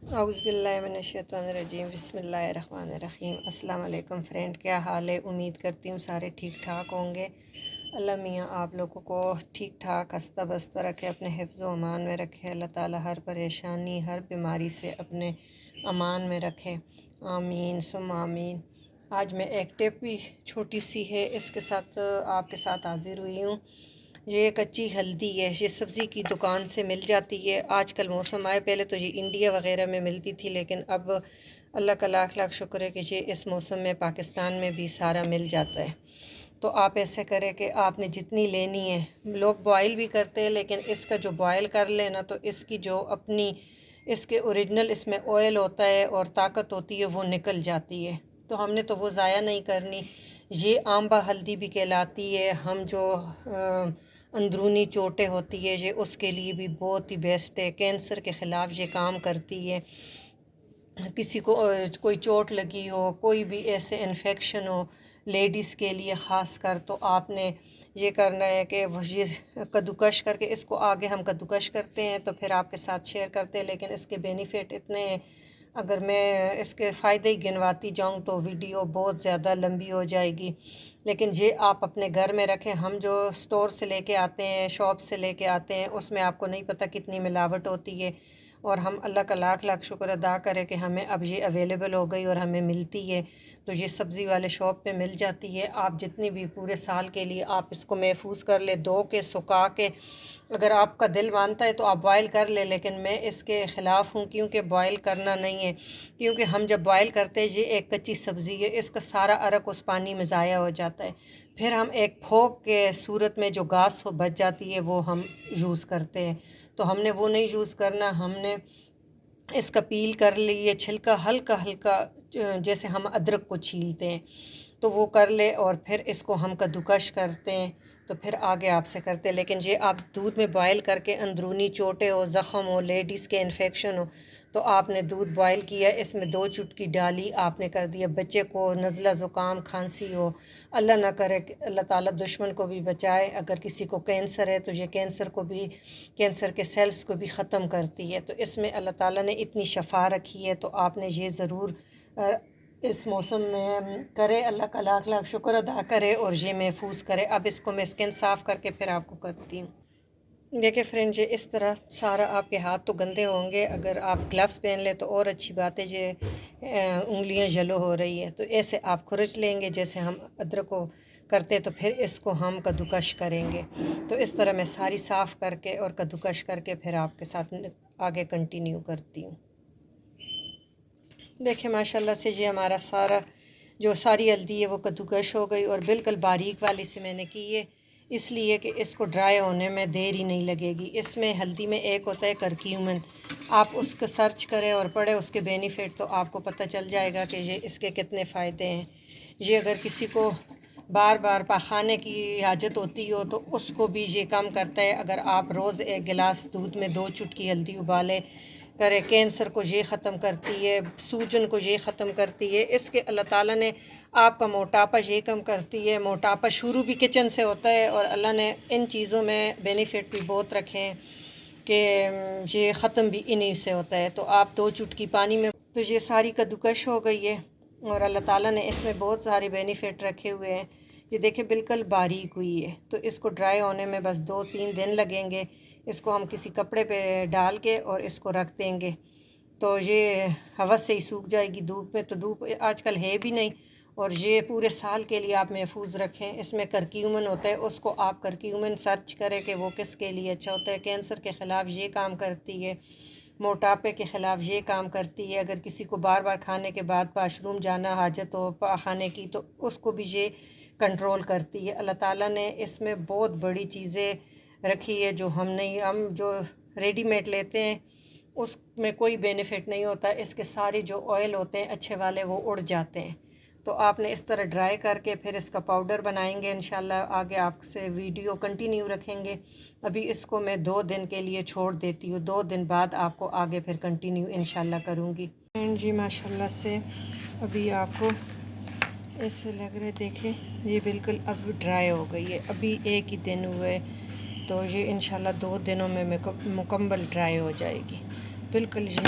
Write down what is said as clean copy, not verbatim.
اعوذ باللہ من الشیطان الرجیم، بسم اللہ الرحمن الرحیم۔ السلام علیکم فرینڈ، کیا حال ہے؟ امید کرتی ہوں سارے ٹھیک ٹھاک ہوں گے۔ اللہ میاں آپ لوگوں کو ٹھیک ٹھاک ہستہ بستہ رکھے، اپنے حفظ و امان میں رکھے۔ اللہ تعالیٰ ہر پریشانی ہر بیماری سے اپنے امان میں رکھے، آمین ثم آمین۔ آج میں ایک ٹپ بھی چھوٹی سی ہے، اس کے ساتھ آپ کے ساتھ حاضر ہوئی ہوں۔ یہ کچی ہلدی ہے، یہ سبزی کی دکان سے مل جاتی ہے۔ آج کل موسم آئے، پہلے تو یہ انڈیا وغیرہ میں ملتی تھی، لیکن اب اللہ کا لاکھ لاکھ شکر ہے کہ یہ اس موسم میں پاکستان میں بھی سارا مل جاتا ہے۔ تو آپ ایسے کریں کہ آپ نے جتنی لینی ہے، لوگ بوائل بھی کرتے ہیں، لیکن اس کا جو بوائل کر لینا تو اس کی جو اپنی اس کے اوریجنل اس میں آئل ہوتا ہے اور طاقت ہوتی ہے وہ نکل جاتی ہے، تو ہم نے تو وہ ضائع نہیں کرنی۔ یہ آمبا ہلدی بھی کہلاتی ہے، ہم جو اندرونی چوٹیں ہوتی ہے یہ اس کے لیے بھی بہت ہی بیسٹ ہے، کینسر کے خلاف یہ کام کرتی ہے۔ کسی کو کوئی چوٹ لگی ہو، کوئی بھی ایسے انفیکشن ہو لیڈیز کے لیے خاص کر، تو آپ نے یہ کرنا ہے کہ یہ کدوکش کر کے، اس کو آگے ہم کدوکش کرتے ہیں تو پھر آپ کے ساتھ شیئر کرتے ہیں، لیکن اس کے بینیفٹ اتنے ہیں، اگر میں اس کے فائدے ہی گنواتی جاؤں تو ویڈیو بہت زیادہ لمبی ہو جائے گی۔ لیکن یہ آپ اپنے گھر میں رکھیں، ہم جو سٹور سے لے کے آتے ہیں، شاپ سے لے کے آتے ہیں، اس میں آپ کو نہیں پتہ کتنی ملاوٹ ہوتی ہے، اور ہم اللہ کا لاکھ لاکھ شکر ادا کریں کہ ہمیں اب یہ اویلیبل ہو گئی اور ہمیں ملتی ہے۔ تو یہ سبزی والے شاپ پہ مل جاتی ہے، آپ جتنی بھی پورے سال کے لیے آپ اس کو محفوظ کر لیں، دھو کے سکھا کے، اگر آپ کا دل مانتا ہے تو آپ بوائل کر لیں، لیکن میں اس کے خلاف ہوں، کیونکہ بوائل کرنا نہیں ہے، کیونکہ ہم جب بوائل کرتے ہیں یہ ایک کچی سبزی ہے، اس کا سارا عرق اس پانی میں ضائع ہو جاتا ہے، پھر ہم ایک پھوک کے صورت میں جو گھاس بچ جاتی ہے وہ ہم یوز کرتے ہیں، تو ہم نے وہ نہیں یوز کرنا۔ ہم نے اس کا پیل کر لیے، چھلکا ہلکا ہلکا جیسے ہم ادرک کو چھیلتے ہیں تو وہ کر لے، اور پھر اس کو ہم کدوکش کرتے ہیں، تو پھر آگے آپ سے کرتے ہیں۔ لیکن یہ آپ دودھ میں بوائل کر کے، اندرونی چوٹے ہو، زخم ہو، لیڈیز کے انفیکشن ہو، تو آپ نے دودھ بوائل کیا، اس میں 2 چٹکی ڈالی، آپ نے کر دیا۔ بچے کو نزلہ زکام کھانسی ہو، اللہ نہ کرے، اللہ تعالیٰ دشمن کو بھی بچائے، اگر کسی کو کینسر ہے تو یہ کینسر کو بھی، کینسر کے سیلز کو بھی ختم کرتی ہے، تو اس میں اللہ تعالیٰ نے اتنی شفا رکھی ہے، تو آپ نے یہ ضرور اس موسم میں کرے، اللہ کا لاکھ لاکھ شکر ادا کرے اور یہ محفوظ کرے۔ اب اس کو میں اسکن صاف کر کے پھر آپ کو کرتی ہوں۔ دیکھیں فرینڈ، یہ اس طرح سارا آپ کے ہاتھ تو گندے ہوں گے، اگر آپ گلفز پہن لیں تو اور اچھی بات ہے، یہ انگلیاں یلو ہو رہی ہے تو ایسے آپ کھرچ لیں گے جیسے ہم ادرک کو کرتے، تو پھر اس کو ہم کدوکش کریں گے، تو اس طرح میں ساری صاف کر کے اور کدوکش کر کے پھر آپ کے ساتھ آگے کنٹینیو کرتی ہوں۔ دیکھیں ماشاءاللہ سے یہ ہمارا سارا جو ساری ہلدی ہے وہ کدوکش ہو گئی، اور بالکل باریک والی سے میں نے کی ہے، اس لیے کہ اس کو ڈرائی ہونے میں دیر ہی نہیں لگے گی۔ اس میں ہلدی میں ایک ہوتا ہے کرکیومن، آپ اس کو سرچ کریں اور پڑھیں اس کے بینیفٹ، تو آپ کو پتہ چل جائے گا کہ یہ اس کے کتنے فائدے ہیں۔ یہ اگر کسی کو بار بار پاخانے کی حاجت ہوتی ہو تو اس کو بھی یہ کم کرتا ہے، اگر آپ روز ایک گلاس دودھ میں 2 چٹکی ہلدی ابالیں کرے، کینسر کو یہ ختم کرتی ہے، سوجن کو یہ ختم کرتی ہے، اس کے اللہ تعالیٰ نے آپ کا موٹاپا یہ کم کرتی ہے۔ موٹاپا شروع بھی کچن سے ہوتا ہے، اور اللہ نے ان چیزوں میں بینیفٹ بھی بہت رکھے ہیں کہ یہ ختم بھی انہی سے ہوتا ہے۔ تو آپ 2 چٹکی پانی میں، تو یہ ساری کدوکش ہو گئی ہے، اور اللہ تعالیٰ نے اس میں بہت سارے بینیفٹ رکھے ہوئے ہیں۔ یہ دیکھیں بالکل باریک ہوئی ہے، تو اس کو ڈرائی ہونے میں بس 2-3 دن لگیں گے۔ اس کو ہم کسی کپڑے پہ ڈال کے اور اس کو رکھ دیں گے، تو یہ ہوا سے ہی سوکھ جائے گی، دھوپ میں تو دھوپ آج کل ہے بھی نہیں، اور یہ پورے سال کے لیے آپ محفوظ رکھیں۔ اس میں کرکیومن ہوتا ہے، اس کو آپ کرکیومن سرچ کریں کہ وہ کس کے لیے اچھا ہوتا ہے، کینسر کے خلاف یہ کام کرتی ہے، موٹاپے کے خلاف یہ کام کرتی ہے، اگر کسی کو بار بار کھانے کے بعد واش روم جانا حاجت ہو کھانے کی تو اس کو بھی یہ کنٹرول کرتی ہے۔ اللہ تعالیٰ نے اس میں بہت بڑی چیزیں رکھی ہے جو ہم جو ریڈی میڈ لیتے ہیں اس میں کوئی بینیفٹ نہیں ہوتا، اس کے سارے جو آئل ہوتے ہیں اچھے والے وہ اڑ جاتے ہیں، تو آپ نے اس طرح ڈرائی کر کے پھر اس کا پاؤڈر بنائیں گے انشاءاللہ۔ آگے آپ سے ویڈیو کنٹینیو رکھیں گے، ابھی اس کو میں 2 دن کے لیے چھوڑ دیتی ہوں، 2 دن بعد آپ کو آگے پھر کنٹینیو انشاءاللہ کروں گی۔ جی ماشاءاللہ سے ابھی آپ کو ایسے لگ رہے، دیکھیں یہ بالکل اب ڈرائی ہو گئی ہے، ابھی 1 ہی دن ہوئے، تو یہ انشاءاللہ 2 دنوں میں مکمل ڈرائی ہو جائے گی، بالکل یہ